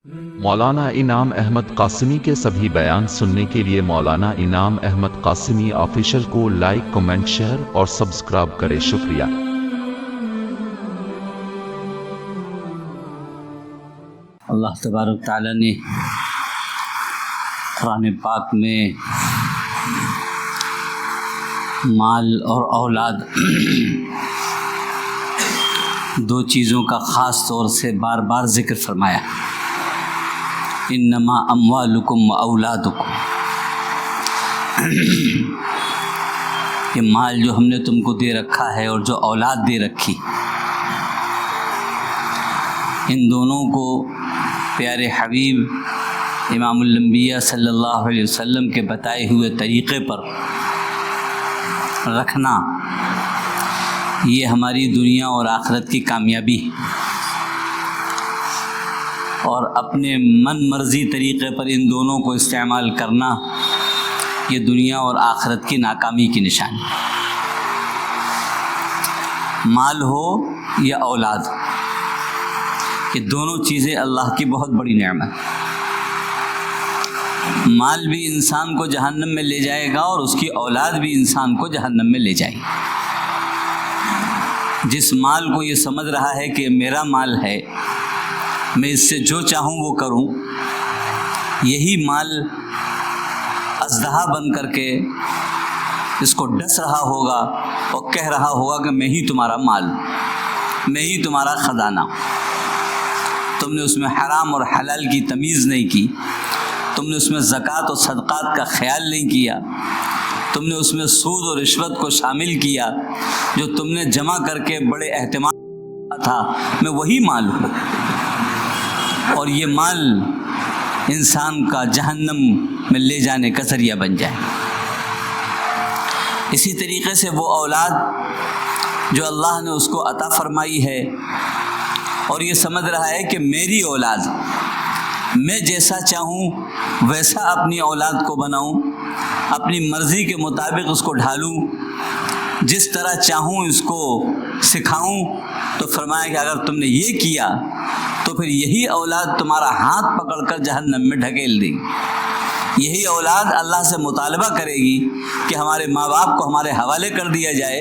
مولانا انعام احمد قاسمی کے سبھی بیان سننے کے لیے مولانا انعام احمد قاسمی آفیشل کو لائک، کمنٹ، شیئر اور سبسکرائب کریں۔ شکریہ۔ اللہ تبارک تعالیٰ نے قرآن پاک میں مال اور اولاد دو چیزوں کا خاص طور سے بار بار ذکر فرمایا۔ انما اموالکم و اولادکم، یہ مال جو ہم نے تم کو دے رکھا ہے اور جو اولاد دے رکھی، ان دونوں کو پیارے حبیب امام الانبیاء صلی اللہ علیہ وسلم کے بتائے ہوئے طریقے پر رکھنا، یہ ہماری دنیا اور آخرت کی کامیابی، اور اپنے من مرضی طریقے پر ان دونوں کو استعمال کرنا، یہ دنیا اور آخرت کی ناکامی کی نشانی۔ مال ہو یا اولاد، یہ دونوں چیزیں اللہ کی بہت بڑی نعمت۔ مال بھی انسان کو جہنم میں لے جائے گا اور اس کی اولاد بھی انسان کو جہنم میں لے جائے گی۔ جس مال کو یہ سمجھ رہا ہے کہ میرا مال ہے، میں اس سے جو چاہوں وہ کروں، یہی مال اژدہا بن کر کے اس کو ڈس رہا ہوگا اور کہہ رہا ہوگا کہ میں ہی تمہارا مال، میں ہی تمہارا خزانہ۔ تم نے اس میں حرام اور حلال کی تمیز نہیں کی، تم نے اس میں زکوٰۃ اور صدقات کا خیال نہیں کیا، تم نے اس میں سود اور رشوت کو شامل کیا، جو تم نے جمع کر کے بڑے اہتمام تھا، میں وہی مال ہوں، اور یہ مال انسان کا جہنم میں لے جانے کا ذریعہ بن جائے۔ اسی طریقے سے وہ اولاد جو اللہ نے اس کو عطا فرمائی ہے اور یہ سمجھ رہا ہے کہ میری اولاد، میں جیسا چاہوں ویسا اپنی اولاد کو بناؤں، اپنی مرضی کے مطابق اس کو ڈھالوں، جس طرح چاہوں اس کو سکھاؤں، تو فرمایا کہ اگر تم نے یہ کیا تو پھر یہی اولاد تمہارا ہاتھ پکڑ کر جہنم میں ڈھکیل دے گی۔ یہی اولاد اللہ سے مطالبہ کرے گی کہ ہمارے ماں باپ کو ہمارے حوالے کر دیا جائے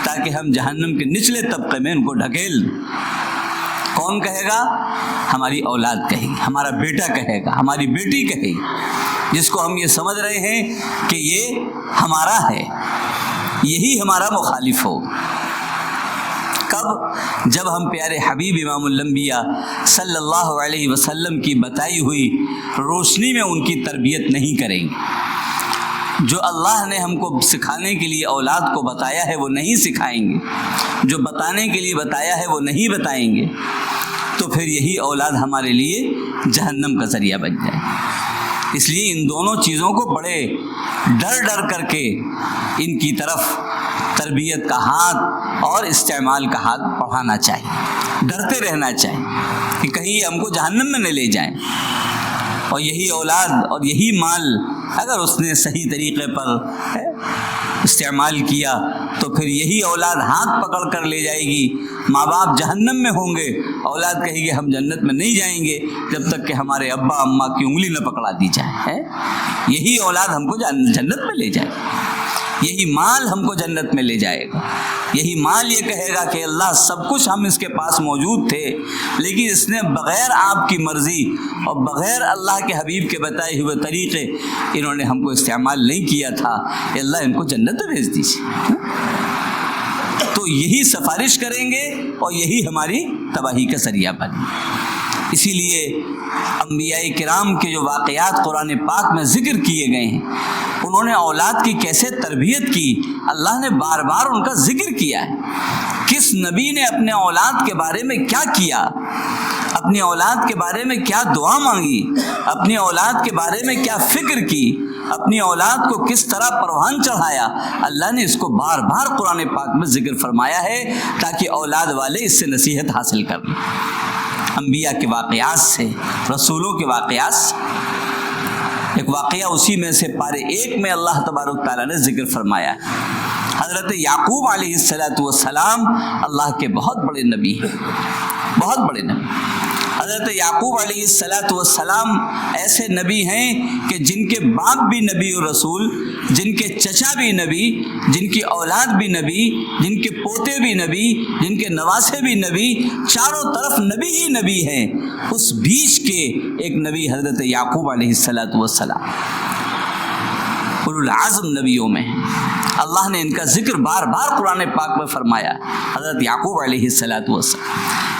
تاکہ ہم جہنم کے نچلے طبقے میں ان کو ڈھکیل دیں۔ کون کہے گا؟ ہماری اولاد کہے گی، ہمارا بیٹا کہے گا، ہماری بیٹی کہے گی، جس کو ہم یہ سمجھ رہے ہیں کہ یہ ہمارا ہے، یہی ہمارا مخالف ہو۔ کب؟ جب ہم پیارے حبیب امام الانبیاء صلی اللہ علیہ وسلم کی بتائی ہوئی روشنی میں ان کی تربیت نہیں کریں گے۔ جو اللہ نے ہم کو سکھانے کے لیے اولاد کو بتایا ہے وہ نہیں سکھائیں گے، جو بتانے کے لیے بتایا ہے وہ نہیں بتائیں گے، تو پھر یہی اولاد ہمارے لیے جہنم کا ذریعہ بن جائے۔ اس لیے ان دونوں چیزوں کو بڑے ڈر کر کے ان کی طرف تربیت کا ہاتھ اور استعمال کا ہاتھ بڑھانا چاہیے، ڈرتے رہنا چاہیے کہ کہیں یہ ہم کو جہنم میں نہ لے جائیں۔ اور یہی اولاد اور یہی مال اگر اس نے صحیح طریقے پر استعمال کیا تو پھر یہی اولاد ہاتھ پکڑ کر لے جائے گی۔ ماں باپ جہنم میں ہوں گے، اولاد کہے گی ہم جنت میں نہیں جائیں گے جب تک کہ ہمارے ابا اماں کی انگلی نہ پکڑا دی جائے۔ یہی اولاد ہم کو جنت میں لے جائے، یہی مال ہم کو جنت میں لے جائے گا۔ یہی مال یہ کہے گا کہ اللہ سب کچھ ہم اس کے پاس موجود تھے، لیکن اس نے بغیر آپ کی مرضی اور بغیر اللہ کے حبیب کے بتائے ہوئے طریقے انہوں نے ہم کو استعمال نہیں کیا تھا، اللہ ان کو جنت میں بھیج دیجیے۔ تو یہی سفارش کریں گے اور یہی ہماری تباہی کا ذریعہ بنے۔ اسی لیے انبیاء کرام کے جو واقعات قرآن پاک میں ذکر کیے گئے ہیں، انہوں نے اولاد کی کیسے تربیت کی، اللہ نے بار بار ان کا ذکر کیا ہے۔ کس نبی نے اپنے اولاد کے بارے میں کیا کیا، اپنی اولاد کے بارے میں کیا دعا مانگی، اپنی اولاد کے بارے میں کیا فکر کی، اپنی اولاد کو کس طرح پروان چڑھایا، اللہ نے اس کو بار بار قرآن پاک میں ذکر فرمایا ہے تاکہ اولاد والے اس سے نصیحت حاصل کر لیں۔ انبیاء کے واقعات سے، رسولوں کے واقعات سے ایک واقعہ اسی میں سے پارے 1 میں اللہ تبارک تعالیٰ نے ذکر فرمایا ہے۔ حضرت یعقوب علیہ السلام اللہ کے بہت بڑے نبی ہیں، بہت بڑے نبی۔ حضرت یعقوب علیہ السلام ایسے نبی ہیں کہ جن کے باپ بھی نبی اور رسول، جن کے چچا بھی نبی، جن کی اولاد بھی نبی، جن کے پوتے بھی نبی، جن کے نواسے بھی نبی، چاروں طرف نبی ہی نبی ہیں۔ اس بیچ کے ایک نبی حضرت یعقوب علیہ السلام اولو العزم نبیوں میں ہیں۔ اللہ نے ان کا ذکر بار بار قرآن پاک میں فرمایا۔ حضرت یعقوب علیہ السلام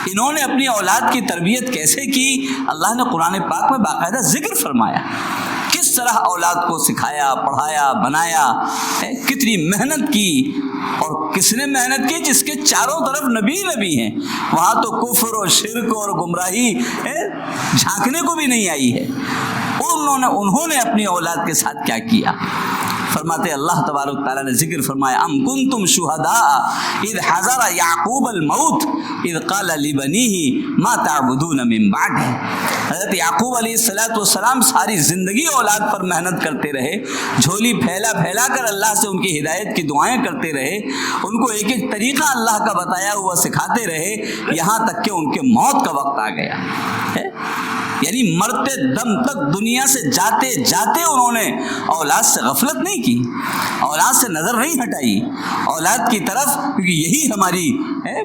انہوں نے اپنی اولاد کی تربیت کیسے کی، اللہ نے قرآن پاک میں باقاعدہ ذکر فرمایا۔ کس طرح اولاد کو سکھایا، پڑھایا، بنایا، کتنی محنت کی، اور کس نے محنت کی؟ جس کے چاروں طرف نبی نبی ہیں۔ وہاں تو کفر اور شرک اور گمراہی جھانکنے کو بھی نہیں آئی ہے۔ انہوں نے اپنی اولاد کے ساتھ کیا کیا؟ فرماتے اللہ تبارک تعالیٰ نے ذکر فرمایا، ام کنتم شہداء اذ حضر یعقوب الموت اذ قال لبنیہ ما تعبدون من بعدہ۔ حضرت یعقوب علیہ السلام ساری زندگی اولاد پر محنت کرتے رہے، جھولی پھیلا پھیلا کر اللہ سے ان کی ہدایت کی دعائیں کرتے رہے، ان کو ایک ایک طریقہ اللہ کا بتایا ہوا سکھاتے رہے، یہاں تک کہ ان کے موت کا وقت آ گیا۔ یعنی مرتے دم تک دنیا سے جاتے جاتے انہوں نے اولاد سے غفلت نہیں کی، اولاد سے نظر نہیں ہٹائی، اولاد کی طرف، کیونکہ یہی ہماری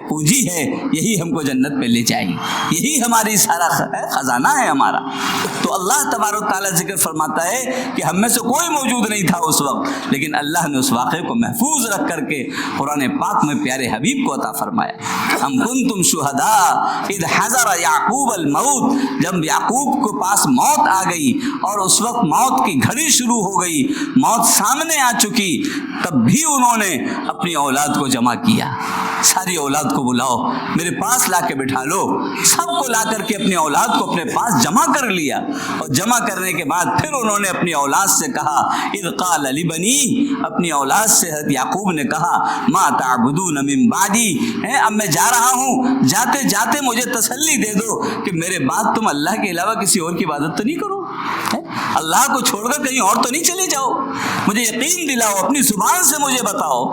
پونجی ہے، یہی ہم کو جنت پہ لے جائے گی، یہی ہماری سارا خزانہ ہے ہمارا۔ تو اللہ تبارک تعالیٰ ذکر فرماتا ہے کہ ہم میں سے کوئی موجود نہیں تھا اس وقت، لیکن اللہ نے اس واقعے کو محفوظ رکھ کر کے قرآن پاک میں پیارے حبیب کو عطا فرمایا۔ ام کنتم شہداء اذ حضر یعقوب الموت، جب یعقوب کو پاس موت آ گئی اور اس وقت موت کی گھڑی شروع ہو گئی، موت سامنے آ چکی، تب بھی انہوں نے اپنی اولاد کو جمع کیا۔ ساری اولاد کو بلاؤ، میرے پاس لا کے بٹھا لو، سب کو لا کر کے اپنی اولاد کو اپنے پاس جمع کر لیا، اور جمع کرنے کے بعد پھر انہوں نے اپنی اولاد سے کہا، اذ قال لبنی، اپنی اولاد سے حضرت یعقوب نے کہا، ما تعبدون من بعدی، اب میں جا رہا ہوں، جاتے جاتے مجھے تسلی دے دو کہ میرے بعد تم اللہ کے علاوہ کسی اور کی عبادت تو نہیں کرو، اللہ کو چھوڑ کر کہیں اور تو نہیں چلے جاؤ، مجھے یقین دلاؤ، اپنی زبان سے مجھے بتاؤ،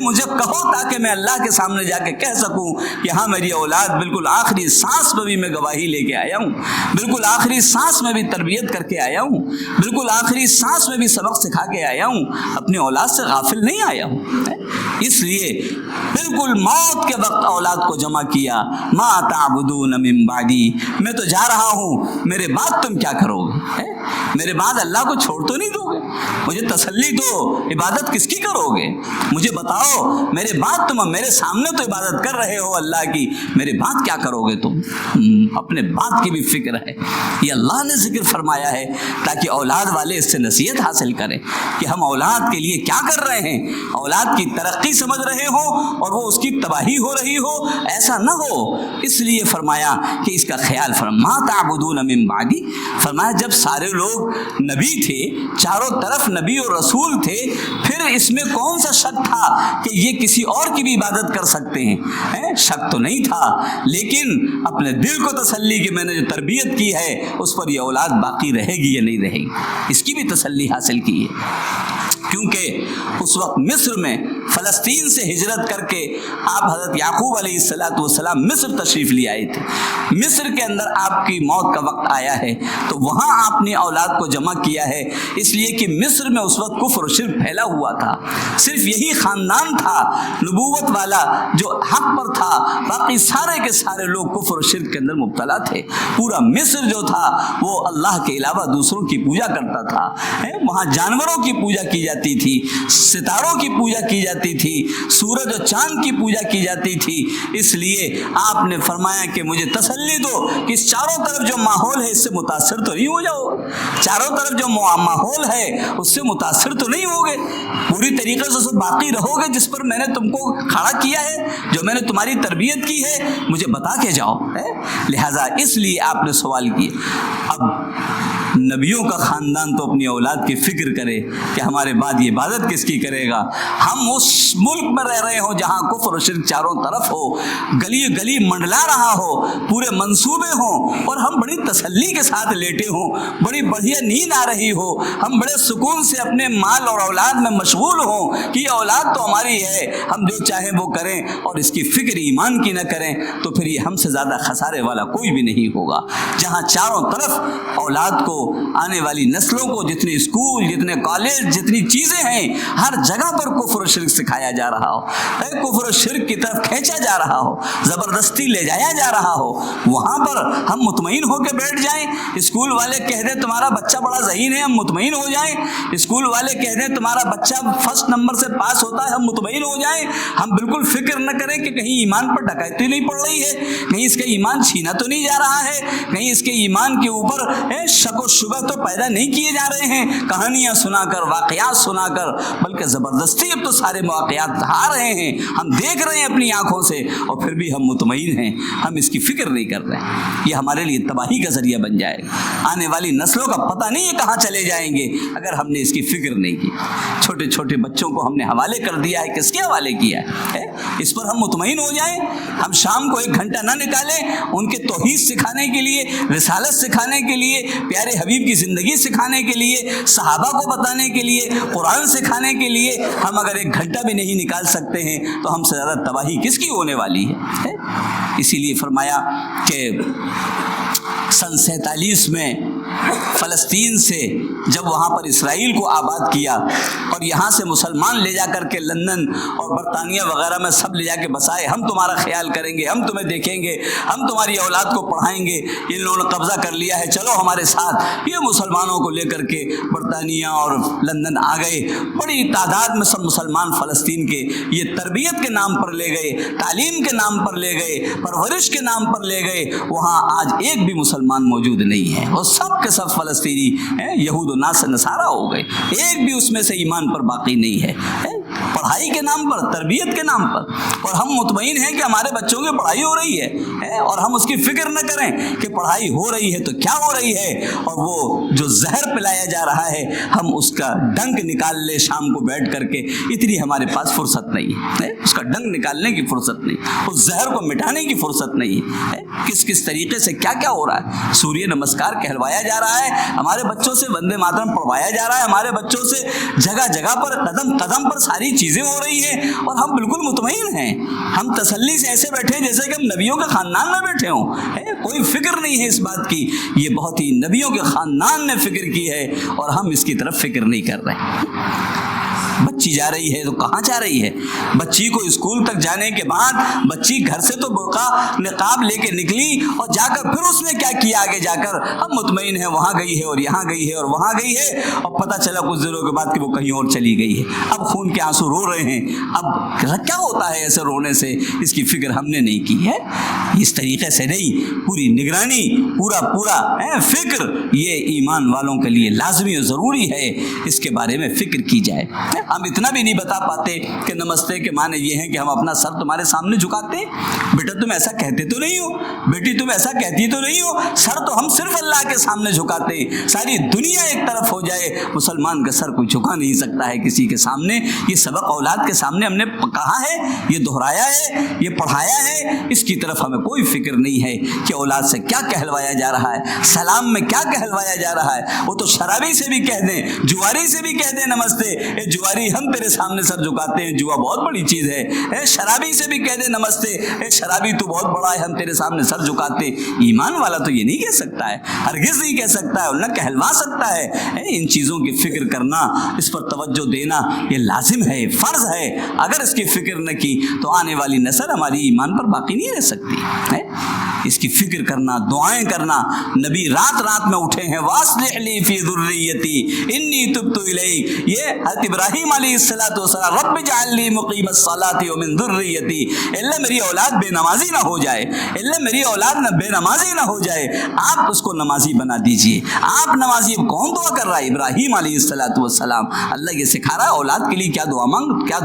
مجھے کہو تاکہ میں اللہ کے سامنے جا کے کہہ سکوں کہ ہاں میری اولاد بالکل آخری سانس میں بھی میں گواہی لے کے آیا ہوں، بالکل آخری سانس میں بھی تربیت کر کے آیا ہوں، بالکل آخری سانس میں بھی سبق سکھا کے آیا ہوں، اپنی اولاد سے غافل نہیں آیا ہوں۔ اس لیے بالکل موت کے وقت اولاد کو جمع کیا، ما تعبدون من بعدی، میں تو جا رہا ہوں، میرے بعد تم کیا کرو گے؟ میرے بعد اللہ کو چھوڑ تو نہیں دو گے؟ مجھے تسلی دو، عبادت کس کی کرو گے؟ مجھے بتاؤ، میرے بعد تم میرے سامنے تو عبادت کر رہے ہو اللہ کی، میرے بعد کیا کرو گے تم؟ اپنے بعد کی بھی فکر ہے، یہ اللہ نے ذکر فرمایا ہے تاکہ اولاد والے اس سے نصیحت حاصل کریں کہ ہم اولاد کے لیے کیا کر رہے ہیں، اولاد کی ترقی سمجھ رہے ہو اور وہ اس کی تباہی ہو رہی ہو، ایسا نہ ہو۔ اس لیے فرمایا کہ اس کا خیال ما تعبدون من بعدی، فرمایا جب سارے لوگ نبی تھے، چاروں طرف نبی اور رسول تھے، پھر اس میں کون سا شک تھا کہ یہ کسی اور کی بھی عبادت کر سکتے ہیں؟ شک تو نہیں تھا، لیکن اپنے دل کو تسلی کہ میں نے جو تربیت کی ہے اس پر یہ اولاد باقی رہے گی یا نہیں رہے گی، اس کی بھی تسلی حاصل کی ہے۔ کیونکہ اس وقت مصر میں فلسطین سے ہجرت کر کے آپ حضرت یعقوب علیہ السلام مصر تشریف لے آئے تھے، مصر کے اندر آپ کی موت کا وقت آیا ہے، تو وہاں آپ نے اولاد کو جمع کیا ہے، اس لیے کہ مصر میں اس وقت کفر و شرک پھیلا ہوا تھا، صرف یہی خاندان تھا نبوت والا جو حق پر تھا، باقی سارے کے سارے لوگ کفر و شرک کے اندر مبتلا تھے۔ پورا مصر جو تھا وہ اللہ کے علاوہ دوسروں کی پوجا کرتا تھا، وہاں جانوروں کی پوجا کی جاتی تھی، ستاروں کی پوجا کی جاتی تھی، سورج اور چاند کی پوجا کی جاتی تھی۔ اس لیے آپ نے فرمایا کہ مجھے تسلی دو کہ اس چاروں طرف جو ماحول ہے اس سے متاثر تو نہیں ہو جاؤ، چاروں طرف جو ماحول ہے اس سے متاثر تو نہیں ہوگے، پوری طریقے سے باقی رہو گے جس پر میں نے تم کو کھڑا کیا ہے، جو میں نے تمہاری تربیت کی ہے، مجھے بتا کے جاؤ۔ لہذا اس لیے آپ نے سوال کیا۔ اب نبیوں کا خاندان تو اپنی اولاد کی فکر کرے کہ ہمارے بعد یہ عبادت کس کی کرے گا. ہم اس ملک میں رہ رہے ہوں جہاں کفر و شرک چاروں طرف ہو, گلی گلی منڈلا رہا ہو, پورے منصوبے ہوں, اور ہم بڑی تسلی کے ساتھ لیٹے ہوں, بڑی بڑھیا نیند آ رہی ہو, ہم بڑے سکون سے اپنے مال اور اولاد میں مشغول ہوں کہ یہ اولاد تو ہماری ہے, ہم جو چاہیں وہ کریں, اور اس کی فکر ایمان کی نہ کریں, تو پھر یہ ہم سے زیادہ خسارے والا کوئی بھی نہیں ہوگا. جہاں چاروں طرف اولاد کو, آنے والی نسلوں کو, جتنے اسکول, جتنے کالج, جتنی چیزیں ہیں, ہر جگہ پر کفر و شرک سکھایا جا رہا ہو, کفر و شرک کی طرف کھینچا جا رہا ہو, زبردستی لے جایا جا رہا ہو, وہاں پر ہم مطمئن ہو کے بیٹھ جائیں. اسکول والے کہہ دیں تمہارا بچہ بڑا ذہین ہے, ہم مطمئن ہو جائیں. اسکول والے کہہ دیں تمہارا بچہ فرسٹ نمبر سے پاس ہوتا ہے, ہم مطمئن ہو جائیں. ہم بالکل فکر نہ کریں کہ کہیں ایمان پر ڈکیتی نہیں پڑ رہی ہے, کہیں اس کا ایمان چھینا تو نہیں جا رہا ہے, کہیں اس کے ایمان کے اوپر شک و شبہ تو پیدا نہیں کیے جا رہے ہیں کہانیاں سنا کر, واقعات سنا کر, بلکہ زبردستی اب تو سارے واقعات آ رہے ہیں, ہم دیکھ رہے ہیں اپنی آنکھوں سے, اور پھر بھی ہم مطمئن ہیں, ہم اس کی فکر نہیں کر رہے ہیں. یہ ہمارے لیے تباہی کا ذریعہ بن جائے گا. آنے والی نسلوں کا پتہ نہیں ہے کہاں چلے جائیں گے اگر ہم نے اس کی فکر نہیں کی. چھوٹے چھوٹے بچوں کو ہم نے حوالے کر دیا ہے, کس کے حوالے کیا ہے, اس پر ہم مطمئن ہو جائیں. ہم شام کو 1 گھنٹہ نہ نکالیں ان کے توحید سکھانے کے لیے, رسالت سکھانے کے لیے, پیارے حبیب کی زندگی سکھانے کے لیے, صحابہ کو بتانے کے لیے, قرآن سکھانے کے لیے. ہم اگر 1 گھنٹہ بھی نہیں نکال سکتے ہیں تو ہم سے زیادہ تباہی کس کی ہونے والی ہے. اسی لیے فرمایا کہ سن 47 میں فلسطین سے جب وہاں پر اسرائیل کو آباد کیا اور یہاں سے مسلمان لے جا کر کے لندن اور برطانیہ وغیرہ میں سب لے جا کے بسائے, ہم تمہارا خیال کریں گے, ہم تمہیں دیکھیں گے, ہم تمہاری اولاد کو پڑھائیں گے, ان لوگوں نے قبضہ کر لیا ہے, چلو ہمارے ساتھ. یہ مسلمانوں کو لے کر کے برطانیہ اور لندن آ گئے, بڑی تعداد میں سب مسلمان فلسطین کے. یہ تربیت کے نام پر لے گئے, تعلیم کے نام پر لے گئے, پرورش کے نام پر لے گئے. وہاں آج ایک بھی مسلمان موجود نہیں ہے, وہ سب کے سب فلسطینی یہود و نصارہ ہو گئے, ایک بھی اس میں سے ایمان پر باقی نہیں ہے. پڑھائی کے نام پر, تربیت کے نام پر, اور ہم مطمئن ہیں کہ ہمارے بچوں کی پڑھائی ہو رہی ہے, اور ہم اس کی فکر نہ کریں کہ پڑھائی ہو رہی ہے تو کیا ہو رہی ہے, اور وہ جو زہر پلایا جا رہا ہے ہم اس کا ڈنک نکال لیں شام کو بیٹھ کر کے. اتنی ہمارے پاس فرصت نہیں ہے, اس کا ڈنک نکالنے کی فرصت نہیں, اس زہر کو مٹانے کی فرصت نہیں ہے. کس کس طریقے سے کیا کیا ہو رہا ہے, سوریہ نمسکار کہلوایا جا رہا ہے, ہمارے بچوں سے وندے ماترم پڑھوایا جا رہا ہے, ہمارے بچوں سے جگہ جگہ پر قدم قدم پر ساری چیزیں ہو رہی ہیں, اور ہم بالکل مطمئن ہیں. ہم تسلی سے ایسے بیٹھے جیسے کہ ہم نبیوں کے خاندان میں بیٹھے ہوں, کوئی فکر نہیں ہے اس بات کی. یہ بہت ہی نبیوں کے خاندان نے فکر کی ہے, اور ہم اس کی طرف فکر نہیں کر رہے. بچی جا رہی ہے تو کہاں جا رہی ہے, بچی کو اسکول تک جانے کے بعد بچی گھر سے تو برقع نقاب لے کے نکلی, اور جا کر پھر اس نے کیا کیا آگے جا کر, ہم مطمئن ہیں وہاں گئی ہے اور یہاں گئی ہے اور وہاں گئی ہے, اور پتہ چلا کچھ دنوں کے بعد کہ وہ کہیں اور چلی گئی ہے. اب خون کے آنسو رو رہے ہیں. اب کیا ہوتا ہے ایسے رونے سے, اس کی فکر ہم نے نہیں کی ہے. اس طریقے سے نہیں, پوری نگرانی, پورا فکر, یہ ایمان والوں کے لیے لازمی اور ضروری ہے, اس کے بارے میں فکر کی جائے. ہم اتنا بھی نہیں بتا پاتے کہ نمستے کے معنی یہ ہیں کہ ہم اپنا سر تمہارے سامنے جھکاتے ہیں, بیٹا تم ایسا کہتے تو نہیں ہو, بیٹی تم ایسا کہتی تو نہیں ہو. سر تو ہم صرف اللہ کے سامنے جھکاتے ہیں, ساری دنیا ایک طرف ہو جائے, مسلمان کا سر کوئی جھکا نہیں سکتا ہے کسی کے سامنے. یہ سبق اولاد کے سامنے ہم نے کہا ہے, یہ دہرایا ہے, یہ پڑھایا ہے. اس کی طرف ہمیں کوئی فکر نہیں ہے کہ اولاد سے کیا کہلوایا جا رہا ہے, سلام میں کیا کہلوایا جا رہا ہے. وہ تو شرابی سے بھی کہہ دیں, جواری سے بھی کہہ دیں نمستے, اے جواری ہم تیرے سامنے سر جھکاتے ہیں, جوا بہت بڑی چیز ہے. شرابی سے بھی کہہ دے نمستے, اے شرابی تو بہت بڑا ہے, ہم تیرے سامنے سر جھکاتے. ایمان والا تو یہ نہیں کہہ سکتا ہے, ہرگز نہیں کہہ سکتا ہے, اور نہ کہلوا سکتا ہے. ان چیزوں کی فکر کرنا, اس پر توجہ دینا یہ لازم ہے, فرض ہے. اگر اس کی فکر نہ کی تو آنے والی نسل ہماری ایمان پر باقی نہیں رہ سکتی. اس کی فکر کرنا, دعائیں کرنا. نبی رات رات میں اٹھے ہیں, واسلح لی فی ذریتی انی تبت الیک. یہ حضرت ابراہیم ابراہیم علیہ الصلوۃ والسلام رب اجعلنی مقیم الصلاۃ ومن ذریتی، اللہ میری اولاد بے نمازی نہ ہو جائے، اللہ میری اولاد نہ بے نمازی نہ ہو جائے، آپ اس کو نمازی بنا دیجئے۔ آپ نمازی، کون دعا کر رہا ہے؟ ابراہیم علیہ الصلوۃ والسلام۔ اللہ یہ سکھا رہا ہے اولاد کے لیے کیا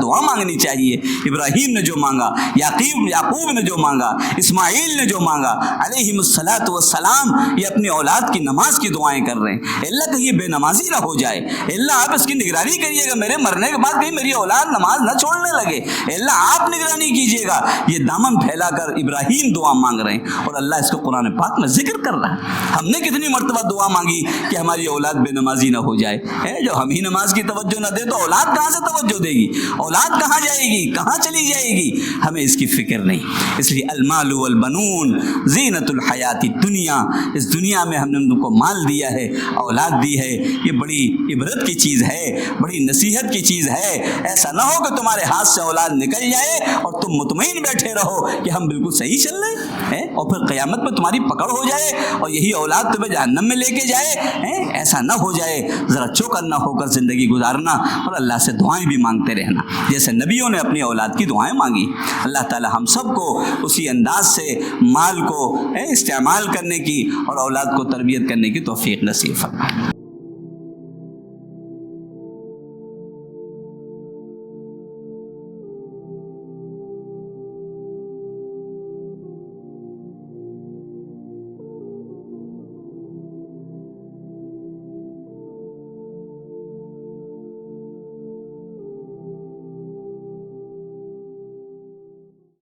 دعا مانگنی چاہیے۔ ابراہیم نے جو مانگا، یعقوب نے جو مانگا، اسماعیل نے جو مانگا علیہ الصلوۃ والسلام، یہ اپنی اولاد کی نماز کی دعائیں کر رہے ہیں۔ اللہ کہیں بے نمازی نہ ہو جائے، اللہ آپ اس کی نگرانی کریے گا، میرے مرنے کے بعد کہیں میری اولاد نماز نہ چھوڑنے لگے، اللہ آپ نگرانی کیجیے گا۔ یہ دامن پھیلا کر ابراہیم دعا مانگ رہے ہیں، اور اللہ اس کو قرآن پاک میں ذکر کر رہا ہے۔ ہم نے کتنی مرتبہ دعا مانگی کہ ہماری اولاد بے نمازی نہ ہو جائے۔ جو ہم ہی نماز کی توجہ نہ دے تو اولاد کہاں سے توجہ دے گی؟ اولاد کہاں جائے گی؟ کہاں چلی جائے گی؟ ہمیں اس کی فکر نہیں۔ اس لیے المال والبنون زینت الحیات الدنیا، اس دنیا میں ہم نے ان کو مال دیا ہے، اولاد دی ہے، یہ بڑی عبرت کی چیز ہے، بڑی نصیحت کی چیز ہے۔ ایسا نہ ہو کہ تمہارے ہاتھ سے اولاد نکل جائے اور تم مطمئن بیٹھے رہو کہ ہم بالکل صحیح چل رہے ہیں، اور پھر قیامت میں تمہاری پکڑ ہو جائے اور یہی اولاد تمہیں جہنم میں لے کے جائے۔ ایسا نہ ہو جائے، ذرا چوکنا ہو کر زندگی گزارنا اور اللہ سے دعائیں بھی مانگتے رہنا، جیسے نبیوں نے اپنی اولاد کی دعائیں مانگی۔ اللہ تعالی ہم سب کو اسی انداز سے مال کو استعمال کرنے کی اور اولاد کو تربیت کرنے کی توفیق نصیب فرمائے۔